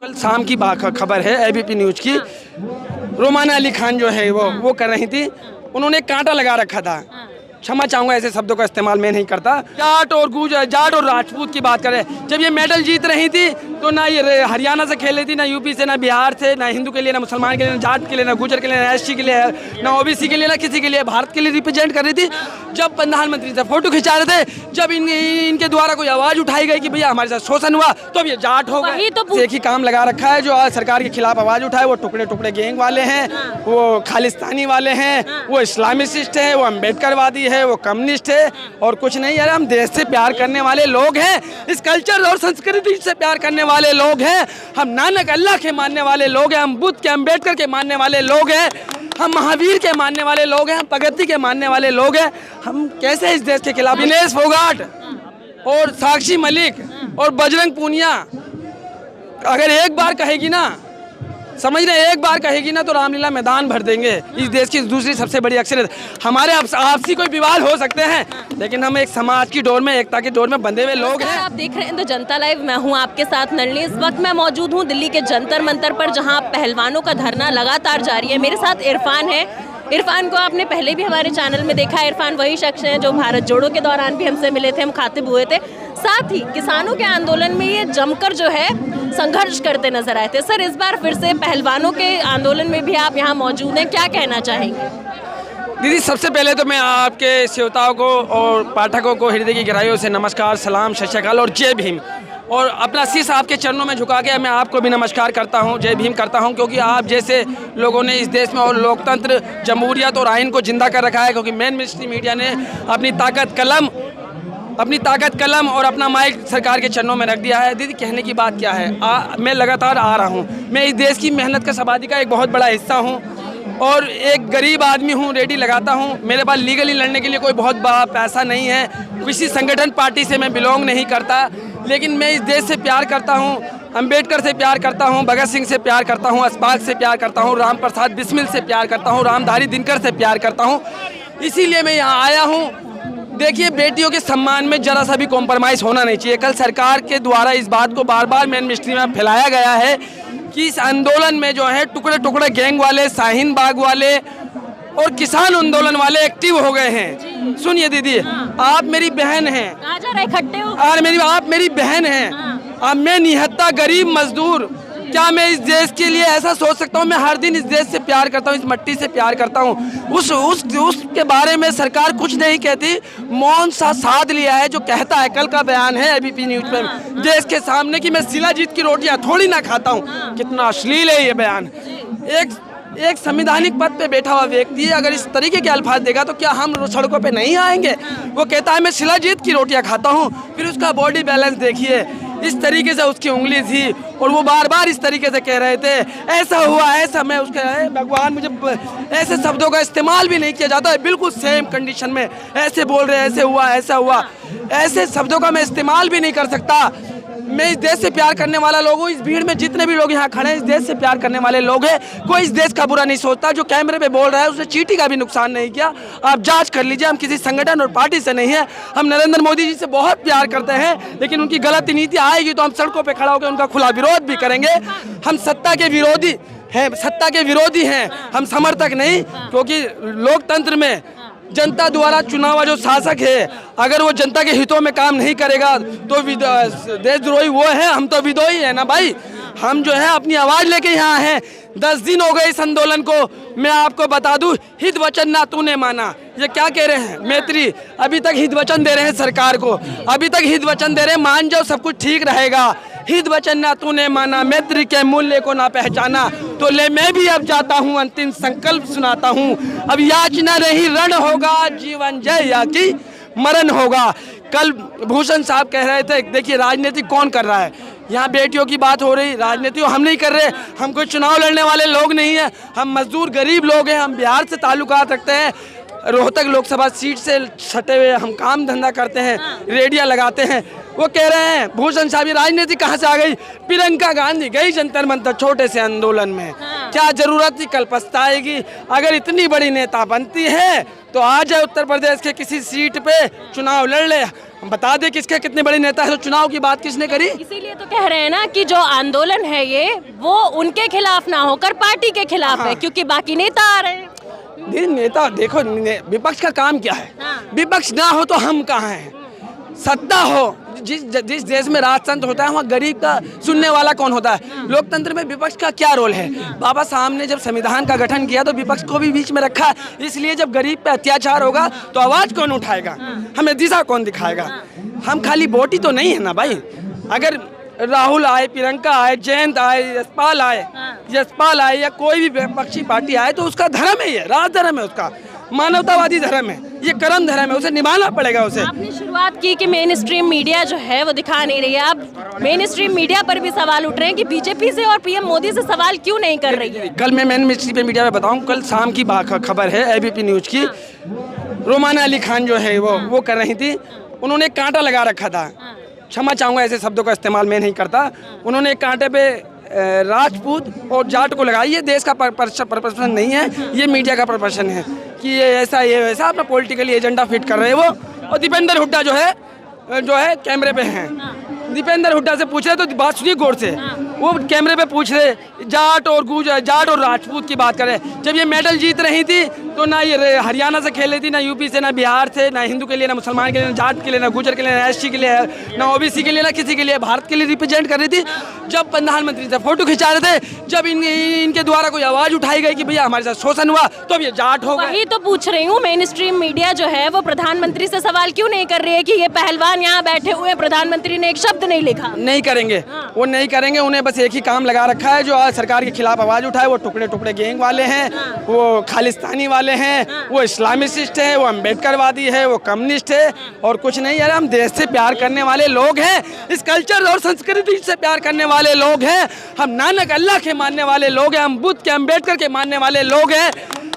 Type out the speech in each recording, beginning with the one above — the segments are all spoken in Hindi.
कल शाम की खबर है एबीपी न्यूज़ की। रोमाना अली खान जो है वो कर रही थी, उन्होंने कांटा लगा रखा था। क्षमा चाहूँगा ऐसे शब्दों का इस्तेमाल मैं नहीं करता। जाट और राजपूत की बात करें, जब ये मेडल जीत रही थी तो ना ये हरियाणा से खेल रही थी, ना यूपी से, ना बिहार से, ना हिंदू के लिए, ना मुसलमान के लिए, ना जाट के लिए, ना गुजर के लिए, ना एससी के लिए, ना ओबीसी के लिए, ना किसी के लिए, भारत के लिए रिप्रेजेंट कर रही थी। जब प्रधानमंत्री से फोटो खिंचा रहे थे, जब इनके द्वारा कोई आवाज़ उठाई गई कि भैया हमारे साथ शोषण हुआ, तो अब ये जाट हो गए। तो एक ही काम लगा रखा है, जो आज सरकार के खिलाफ आवाज़ उठाए वो टुकड़े टुकड़े गैंग वाले हैं, वो खालिस्तानी वाले हैं, वो इस्लामिस्ट है, वो अम्बेडकरवादी है, वो कम्युनिस्ट है और कुछ नहीं। यार हम देश से प्यार करने वाले लोग हैं, इस कल्चर और संस्कृति से प्यार करने वाले लोग हैं। हम नानक अल्लाह के मानने वाले लोग हैं, हम बुद्ध के अम्बेडकर के मानने वाले लोग हैं, हम महावीर के मानने वाले लोग हैं, हम प्रगति के मानने वाले लोग हैं। हम कैसे इस देश के खिलाफ विनेश फोगाट और साक्षी मलिक और बजरंग पूनिया अगर एक बार कहेगी ना, समझ रहे, एक बार कहेगी ना तो रामलीला मैदान भर देंगे। इस देश की दूसरी सबसे बड़ी अक्सरियत। हमारे आपसी कोई विवाद हो सकते हैं, लेकिन हम एक समाज की डोर में, एकता की डोर में बंधे हुए लोग हैं। आप देख रहे हैं तो जनता लाइव, मैं हूं आपके साथ नलिनी। इस वक्त मैं मौजूद हूं दिल्ली के जंतर मंतर पर, जहां पहलवानों का धरना लगातार जारी है। मेरे साथ इरफान है। इरफान को आपने पहले भी हमारे चैनल में देखा। इरफान वही शख्स हैं जो भारत जोड़ो के दौरान भी हमसे मिले थे, हम खातिब हुए थे। साथ ही किसानों के आंदोलन में ये जमकर जो है संघर्ष करते नजर आए थे। सर, इस बार फिर से पहलवानों के आंदोलन में भी आप यहाँ मौजूद हैं, क्या कहना चाहेंगे? दीदी, सबसे पहले तो मैं आपके श्रोताओं को और पाठकों को हृदय की गहराइयों से नमस्कार, सलाम, सत श्री अकाल और जय भीम। और अपना शीश आपके चरणों में झुका के मैं आपको भी नमस्कार करता हूं, जय भीम करता हूं, क्योंकि आप जैसे लोगों ने इस देश में और लोकतंत्र, जमहूरियत और आइन को जिंदा कर रखा है। क्योंकि मेन स्ट्रीम मीडिया ने अपनी ताकत कलम और अपना माइक सरकार के चरणों में रख दिया है। दीदी, कहने की बात क्या है, मैं लगातार आ रहा हूँ। मैं इस देश की मेहनत का आबादी का एक बहुत बड़ा हिस्सा हूँ और एक गरीब आदमी हूँ, रेडी लगाता हूँ। मेरे पास लीगली लड़ने के लिए कोई बहुत बड़ा पैसा नहीं है, किसी संगठन पार्टी से मैं बिलोंग नहीं करता, लेकिन मैं इस देश से प्यार करता हूँ। अम्बेडकर से प्यार करता हूँ, भगत सिंह से प्यार करता हूँ, अशफाक से प्यार करता हूँ, राम प्रसाद बिस्मिल से प्यार करता हूँ, रामधारी दिनकर से प्यार करता हूँ। इसीलिए मैं यहाँ आया हूँ। देखिए, बेटियों के सम्मान में जरा सा भी कॉम्प्रोमाइज़ होना नहीं चाहिए। कल सरकार के द्वारा इस बात को बार बार मेन स्ट्रीम में फैलाया गया है कि इस आंदोलन में जो है टुकड़े टुकड़े गैंग वाले, शाहीन बाग वाले और किसान आंदोलन वाले एक्टिव हो गए हैं। सुनिए दीदी, आप मेरी बहन हैं, कहाँ जा रहे इकट्ठे हो? और आप मेरी बहन हैं। अब मैं निहत्ता गरीब मजदूर, क्या मैं इस देश के लिए ऐसा सोच सकता हूँ? मैं हर दिन इस देश से प्यार करता हूँ, इस मिट्टी से प्यार करता हूँ। उसके बारे में सरकार कुछ नहीं कहती, मौन सा साध लिया है। जो कहता है, कल का बयान है एबीपी न्यूज़ पे देश के सामने कि मैं शिलाजीत की रोटियां थोड़ी ना खाता हूँ। कितना अश्लील है ये बयान। एक संवैधानिक पद पे बैठा हुआ व्यक्ति अगर इस तरीके के अल्फाज देगा तो क्या हम सड़कों पे नहीं आएंगे? वो कहता है मैं शिलाजीत की रोटियां खाता हूँ, फिर उसका बॉडी बैलेंस देखिए, इस तरीके से उसकी उंगली थी और वो बार बार इस तरीके से कह रहे थे ऐसा हुआ, ऐसा। मैं उसके भगवान, मुझे ऐसे शब्दों का इस्तेमाल भी नहीं किया जाता है। बिल्कुल सेम कंडीशन में ऐसे बोल रहे हैं, ऐसे हुआ, ऐसा हुआ, ऐसे शब्दों का मैं इस्तेमाल भी नहीं कर सकता। मैं इस देश से प्यार करने वाला लोग हूँ। इस भीड़ में जितने भी लोग यहाँ खड़े हैं, इस देश से प्यार करने वाले लोग हैं। कोई इस देश का बुरा नहीं सोचता। जो कैमरे पे बोल रहा है उसने चींटी का भी नुकसान नहीं किया। आप जांच कर लीजिए। हम किसी संगठन और पार्टी से नहीं है। हम नरेंद्र मोदी जी से बहुत प्यार करते हैं, लेकिन उनकी गलत नीति आएगी तो हम सड़कों पर खड़ा होकर उनका खुला विरोध भी करेंगे। हम सत्ता के विरोधी हैं, हम समर्थक नहीं। क्योंकि लोकतंत्र में जनता द्वारा चुना हुआ जो शासक है, अगर वो जनता के हितों में काम नहीं करेगा तो देशद्रोही वो है, हम तो विद्रोही है ना भाई। हम जो है अपनी आवाज़ लेके यहाँ हैं। 10 दिन हो गए इस आंदोलन को। मैं आपको बता दूं, हित वचन ना तूने माना, ये क्या कह रहे हैं? मैत्री अभी तक हित वचन दे रहे हैं सरकार को, अभी तक हित वचन दे रहे हैं, मान जाओ सब कुछ ठीक रहेगा। हित वचन ना तूने माना, मैत्री के मूल्य को ना पहचाना, तो ले मैं भी अब जाता हूँ, अंतिम संकल्प सुनाता हूँ। अब याचना नहीं रण होगा, जीवन जय या कि मरण होगा। कल भूषण साहब कह रहे थे, देखिए राजनीति कौन कर रहा है? यहाँ बेटियों की बात हो रही, राजनीति हम नहीं कर रहे। हम कोई चुनाव लड़ने वाले लोग नहीं हैं। हम मजदूर गरीब लोग हैं। हम बिहार से ताल्लुकात रखते हैं, रोहतक लोकसभा सीट से सटे हुए हम काम धंधा करते हैं, रेडिया लगाते हैं। वो कह रहे हैं भूषण साहब, राजनीति कहाँ से आ गई? प्रियंका गांधी गई जंतर मंतर छोटे से आंदोलन में, क्या जरूरत थी? कल पछताएगी। अगर इतनी बड़ी नेता बनती है तो आ जाए उत्तर प्रदेश के किसी सीट पे चुनाव लड़ ले। बता दे किसके कितने बड़े नेता है, तो चुनाव की बात किसने करी? इसीलिए तो कह रहे हैं ना कि जो आंदोलन है ये वो उनके खिलाफ ना होकर पार्टी के खिलाफ है, क्योंकि बाकी नेता आ रहे हैं। नेता देखो, विपक्ष का काम क्या है? विपक्ष ना हो तो हम कहाँ हैं? सत्ता हो, जिस देश में राजतंत्र होता है वहाँ गरीब का सुनने वाला कौन होता है? लोकतंत्र में विपक्ष का क्या रोल है? बाबा साहब ने जब संविधान का गठन किया तो विपक्ष को भी बीच में रखा, इसलिए जब गरीब पे अत्याचार होगा तो आवाज कौन उठाएगा, हमें दिशा कौन दिखाएगा? हम खाली वोट ही तो नहीं है ना भाई। अगर राहुल आए, प्रियंका आए, जयंत आए, यशपाल आए या कोई भी विपक्षी पार्टी आए तो उसका धर्म है, ये राज धर्म है, उसका मानवतावादी धर्म है, ये कर्म धर्म है, उसे निभाना पड़ेगा उसे। आपने शुरुआत की कि मेन स्ट्रीम मीडिया जो है वो दिखा नहीं रही है, अब मेन स्ट्रीम मीडिया पर भी सवाल उठ रहे हैं कि बीजेपी से और पीएम मोदी से सवाल क्यों नहीं कर रही है? कल मैं मेन स्ट्रीम मीडिया में बताऊं, कल शाम की खबर है एबीपी न्यूज की, रोमाना अली खान जो है वो कर रही थी, उन्होंने कांटा लगा रखा था, क्षमा चाहूँगा ऐसे शब्दों का इस्तेमाल मैं नहीं करता, उन्होंने एक कांटे पे राजपूत और जाट को लगाई। ये देश का प्रदर्शन नहीं है, ये मीडिया का प्रदर्शन है कि ये ऐसा ये वैसा अपना पॉलिटिकली एजेंडा फिट कर रहे हैं वो। और दीपेंद्र हुड्डा जो है कैमरे पे हैं, दीपेंद्र हुड्डा से पूछ रहे तो बात सुनिए गौर से, वो कैमरे पे पूछ रहे जाट और राजपूत की बात कर रहे। जब ये मेडल जीत रही थी तो ना ये हरियाणा से खेल रही थी, ना यूपी से, ना बिहार से, ना हिंदू के लिए, ना मुसलमान के लिए, ना जाट के लिए, ना गुजर के लिए, ना एससी के लिए, ना ओबीसी के लिए, ना किसी के लिए, भारत के लिए रिप्रेजेंट कर रही थी। जब प्रधानमंत्री से फोटो खिंचा रहे थे, जब इनके द्वारा कोई आवाज उठाई गई कि भैया हमारे साथ शोषण हुआ, तो अब ये जाट हो गए। वही तो पूछ रही हूँ, मेन स्ट्रीम मीडिया जो है वो प्रधानमंत्री से सवाल क्यों नहीं कर रही है कि ये पहलवान यहाँ बैठे हुए, प्रधानमंत्री ने एक शब्द नहीं लिखा? नहीं करेंगे, वो नहीं करेंगे, उन्हें बस एक ही काम लगा रखा है, जो आज सरकार के खिलाफ आवाज उठाए वो टुकड़े टुकड़े गैंग वाले हैं, वो खालिस्तानी वाले हैं, वो इस्लामिस्ट है, वो अम्बेडकरवादी है, वो कम्युनिस्ट है, और कुछ नहीं। यार हम देश से प्यार करने वाले लोग हैं, इस कल्चर और संस्कृति से प्यार करने वाले लोग हैं, हम नानक अल्लाह के मानने वाले लोग हैं, हम बुद्ध के, अम्बेडकर के मानने वाले लोग हैं,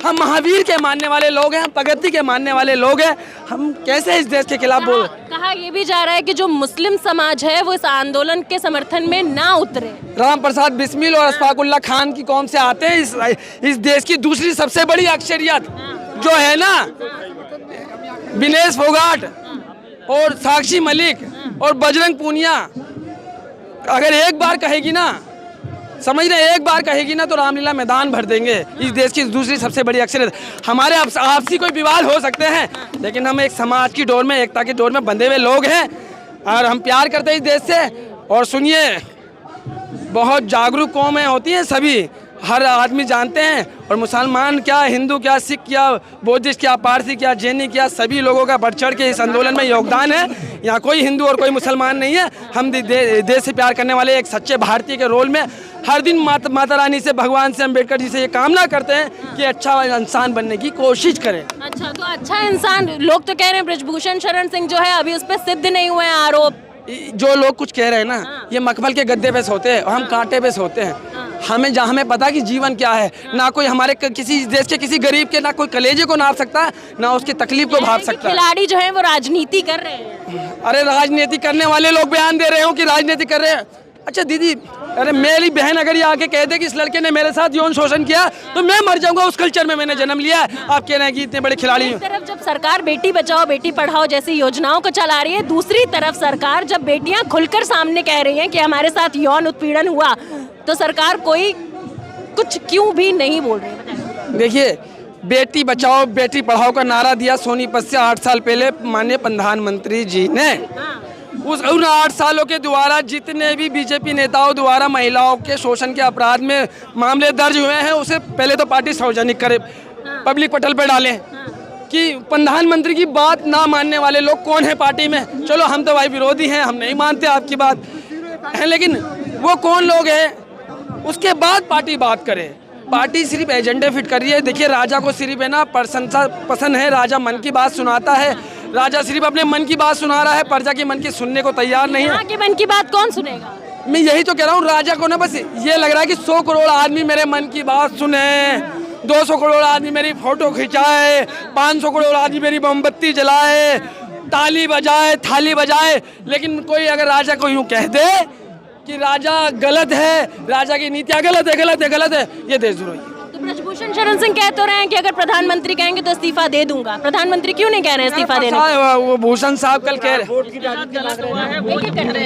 हम महावीर के मानने वाले लोग हैं, हम भगत के मानने वाले लोग हैं। हम कैसे इस देश के खिलाफ बोल? कहा ये भी जा रहा है कि जो मुस्लिम समाज है वो इस आंदोलन के समर्थन में ना उतरे। राम प्रसाद बिस्मिल और अशफाकुल्ला खान की कौम से आते हैं, इस देश की दूसरी सबसे बड़ी अक्सरियत जो है ना, विनेश फोगाट और साक्षी मलिक और बजरंग पूनिया, अगर एक बार कहेगी ना, समझ रहे, एक बार कहेगी ना तो रामलीला मैदान भर देंगे। इस देश की दूसरी सबसे बड़ी अक्सरियत। हमारे आपसी कोई विवाद हो सकते हैं, लेकिन हम एक समाज की डोर में, एकता की डोर में बंधे हुए लोग हैं और हम प्यार करते हैं इस देश से। और सुनिए, बहुत जागरूक कौमें होती हैं सभी, हर आदमी जानते हैं, और मुसलमान क्या, हिंदू क्या, सिख क्या, बौद्धिस्ट क्या, पारसी क्या, जैनी क्या, सभी लोगों का बढ़ चढ़ के इस आंदोलन में योगदान है। यहाँ कोई हिंदू और कोई मुसलमान नहीं है, हम देश से प्यार करने वाले एक सच्चे भारतीय के रोल में हर दिन माता रानी से, भगवान से, अम्बेडकर जी से ये कामना करते हैं कि अच्छा इंसान बनने की कोशिश करें। अच्छा, तो अच्छा इंसान, लोग तो कह रहे हैं ब्रजभूषण शरण सिंह जो है अभी उस पर सिद्ध नहीं हुए आरोप। जो लोग कुछ कह रहे हैं ना, ये मखमल के गद्दे पे सोते हैं और हम कांटे पे सोते हैं। हमें पता कि जीवन क्या है, ना कोई हमारे किसी देश के किसी गरीब के, ना कोई कलेजे को नाप सकता है, ना उसकी तकलीफ को भाप सकता है। खिलाड़ी जो है वो राजनीति कर रहे हैं। अरे राजनीति करने वाले लोग बयान दे रहे हो कि राजनीति कर रहे हैं। अच्छा दीदी, अरे मेरी बहन अगर ये आके कह दे कि इस लड़के ने मेरे साथ यौन शोषण किया तो मैं मर जाऊंगा, उस कल्चर में मैंने जन्म लिया है। आप कह रहे हैं कि इतने बड़े खिलाड़ी हैं। एक तरफ जब सरकार बेटी बचाओ बेटी पढ़ाओ जैसी योजनाओं को चला रही है, दूसरी तरफ सरकार जब बेटियां खुलकर सामने कह रही हैं कि हमारे साथ यौन उत्पीड़न हुआ, तो सरकार कोई कुछ क्यों भी नहीं बोल रही है? देखिए, बेटी बचाओ बेटी पढ़ाओ का नारा दिया सोनीपत से 8 साल पहले माननीय प्रधानमंत्री जी ने। उन 8 सालों के द्वारा जितने भी बीजेपी नेताओं द्वारा महिलाओं के शोषण के अपराध में मामले दर्ज हुए हैं, उसे पहले तो पार्टी सार्वजनिक करे, पब्लिक पटल पर डालें कि प्रधानमंत्री की बात ना मानने वाले लोग कौन है पार्टी में। चलो हम तो भाई विरोधी हैं, हम नहीं मानते आपकी बात है, लेकिन वो कौन लोग हैं, उसके बाद पार्टी बात करे। पार्टी सिर्फ एजेंडे फिट कर रही है। देखिए, राजा को सिर्फ है ना प्रशंसा पसंद है, राजा मन की बात सुनाता है, राजा सिर्फ अपने मन की बात सुना रहा है, प्रजा की मन की सुनने को तैयार नहीं है। यहाँ के मन की बात कौन सुनेगा? मैं यही तो कह रहा हूँ, राजा को ना बस ये लग रहा है कि 100 करोड़ आदमी मेरे मन की बात सुने, 200 करोड़ आदमी मेरी फोटो खिंचाए, 500 करोड़ आदमी मेरी मोमबत्ती जलाए, ताली बजाए, थाली बजाए। लेकिन कोई अगर राजा को यूँ कह दे कि राजा गलत है, राजा की नीतियाँ गलत है, ये देशद्रोही है। तो ब्रजभूषण भूषण शरण सिंह कह तो रहे हैं कि अगर प्रधानमंत्री कहेंगे तो इस्तीफा दे दूंगा। प्रधानमंत्री क्यों नहीं कह रहे हैं इस्तीफा देने को? वो भूषण साहब कल कह रहे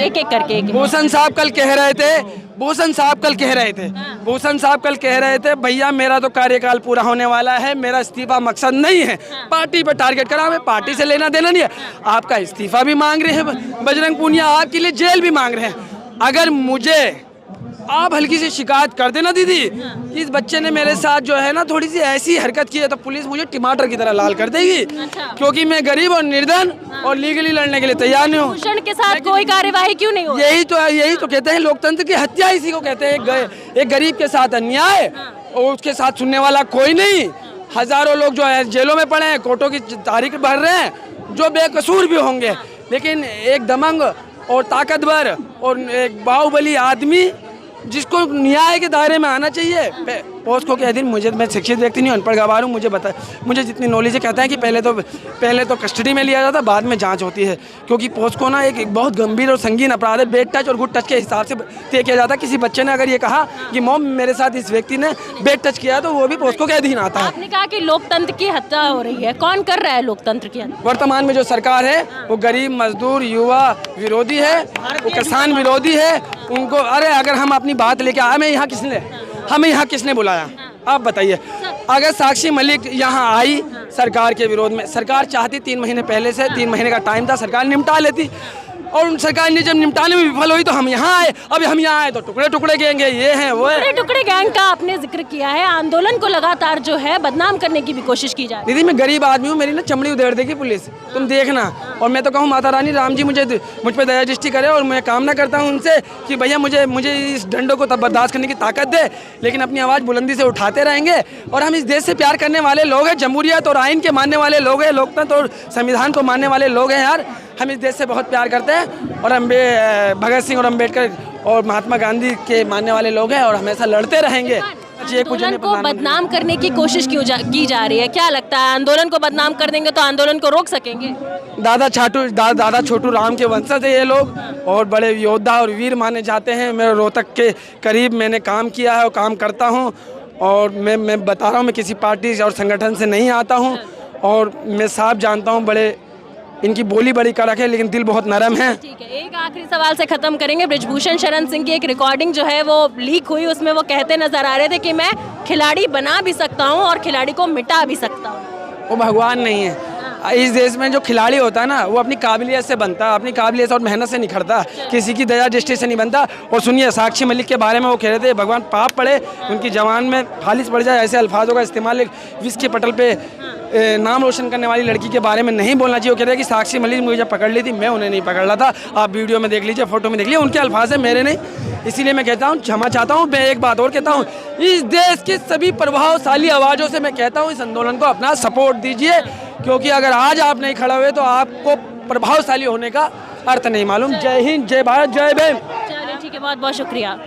एक एक करके भूषण साहब कल कह रहे थे भूषण साहब कल कह रहे थे भैया मेरा तो कार्यकाल पूरा होने वाला है, मेरा इस्तीफा मकसद नहीं है, पार्टी पर टारगेट करा, हमें पार्टी से लेना देना नहीं है। आपका इस्तीफा भी मांग रहे हैं बजरंग पूनिया, आपके लिए जेल भी मांग रहे हैं। अगर मुझे आप हल्की सी शिकायत कर देना दीदी, इस बच्चे ने मेरे साथ जो है ना थोड़ी सी ऐसी हरकत की है तो पुलिस मुझे टमाटर की तरह लाल कर देगी, क्योंकि मैं गरीब और निर्धन और लीगली लड़ने के लिए तैयार नहीं हूँ। भूषण के साथ कोई कार्यवाही क्यों नहीं हो? यही तो कहते हैं लोकतंत्र की हत्या, इसी को कहते हैं। एक गरीब के साथ अन्याय और उसके साथ सुनने वाला कोई नहीं। हजारों लोग जो है जेलों में पड़े हैं, कोर्टों की तारीख भर रहे हैं, जो बेकसूर भी होंगे, लेकिन एक दमंग और ताकतवर और एक बाहुबली आदमी जिसको न्याय के दायरे में आना चाहिए। पोस्को के अधीन मैं शिक्षित व्यक्ति नहीं, अनपढ़ गवार हूँ, मुझे जितनी नॉलेज है, कहते हैं कि पहले तो कस्टडी में लिया जाता, बाद में जांच होती है, क्योंकि पोस्को ना एक बहुत गंभीर और संगीन अपराध है। बेड टच और गुड टच के हिसाब से तय किया जाता है। किसी बच्चे ने अगर ये कहा कि मॉम मेरे साथ इस व्यक्ति ने बेड टच किया तो वो भी पोस्को के अधीन आता है। आपने कहा कि लोकतंत्र की हत्या हो रही है, कौन कर रहा है लोकतंत्र की हत्या? वर्तमान में जो सरकार है वो गरीब, मजदूर, युवा विरोधी है, वो किसान विरोधी है। उनको अगर हम अपनी बात लेके हमें यहाँ किसने बुलाया आप बताइए? अगर साक्षी मलिक यहाँ आई सरकार के विरोध में, सरकार चाहती 3 महीने पहले से, 3 महीने का टाइम था, सरकार निपटा लेती, और उन सरकार ने जब निपटाने में विफल हुई तो हम यहाँ आए। अब हम यहाँ आए तो टुकड़े टुकड़े गैंग है, ये है वो है। टुकड़े गैंग का आपने जिक्र किया है, आंदोलन को लगातार जो है बदनाम करने की भी कोशिश की जा रही है। दीदी मैं गरीब आदमी हूँ, मेरी ना चमड़ी उधेड़ देगी पुलिस, तुम देखना। और मैं तो कहूँ माता रानी राम जी मुझ पर दया दृष्टि करे, और मैं कामना करता हूँ उनसे कि भैया मुझे इस डंडों को तब बर्दाश्त करने की ताकत दे, लेकिन अपनी आवाज़ बुलंदी से उठाते रहेंगे। और हम इस देश से प्यार करने वाले लोग हैं, जमहूरियत और आइन के मानने वाले लोग हैं, लोकतंत्र और संविधान को मानने वाले लोग हैं यार। हम इस देश से बहुत प्यार करते हैं और भगत सिंह और अम्बेडकर और महात्मा गांधी के मानने वाले लोग हैं और हमेशा लड़ते रहेंगे। आंदोलन को बदनाम करने की कोशिश की जा रही है, क्या लगता है आंदोलन को बदनाम कर देंगे तो आंदोलन को रोक सकेंगे? दादा छोटू राम के वंशज है ये लोग और बड़े योद्धा और वीर माने जाते हैं। मैं रोहतक के करीब मैंने काम किया है और काम करता हूँ, और मैं बता रहा हूँ मैं किसी पार्टी और संगठन से नहीं आता हूँ, और मैं साफ जानता हूँ बड़े इनकी बोली बड़ी कड़क है लेकिन दिल बहुत नरम है। ठीक है, एक आखिरी सवाल से खत्म करेंगे। ब्रिजभूषण शरण सिंह की एक रिकॉर्डिंग जो है वो लीक हुई, उसमें वो कहते नजर आ रहे थे कि मैं खिलाड़ी बना भी सकता हूँ और खिलाड़ी को मिटा भी सकता हूँ। वो भगवान नहीं है। इस देश में जो खिलाड़ी होता है ना वो अपनी काबिलियत से बनता है, अपनी काबिलियत और मेहनत से निखरता, किसी की दया दृष्टि से नहीं बनता। और सुनिए साक्षी मलिक के बारे में वो कह रहे थे भगवान पाप पड़े, उनकी जवान में फालिश पड़ जाए, ऐसे अल्फाजों का इस्तेमाल विश्व के पटल पे नाम रोशन करने वाली लड़की के बारे में नहीं बोलना चाहिए। वो कह रहे हैं कि साक्षी मलिक मुझे जब पकड़ ली थी मैं उन्हें नहीं पकड़ रहा था, आप वीडियो में देख लीजिए, फोटो में देख लीजिए, उनके अल्फाज है मेरे नहीं। इसीलिए मैं कहता हूँ, क्षमा चाहता हूँ। मैं एक बात और कहता हूँ, इस देश की सभी प्रभावशाली आवाज़ों से मैं कहता हूँ इस आंदोलन को अपना सपोर्ट दीजिए, क्योंकि अगर आज आप नहीं खड़े हुए तो आपको प्रभावशाली होने का अर्थ नहीं मालूम। जय हिंद, जय भारत, जय भीम। चलिए ठीक है, बहुत बहुत शुक्रिया।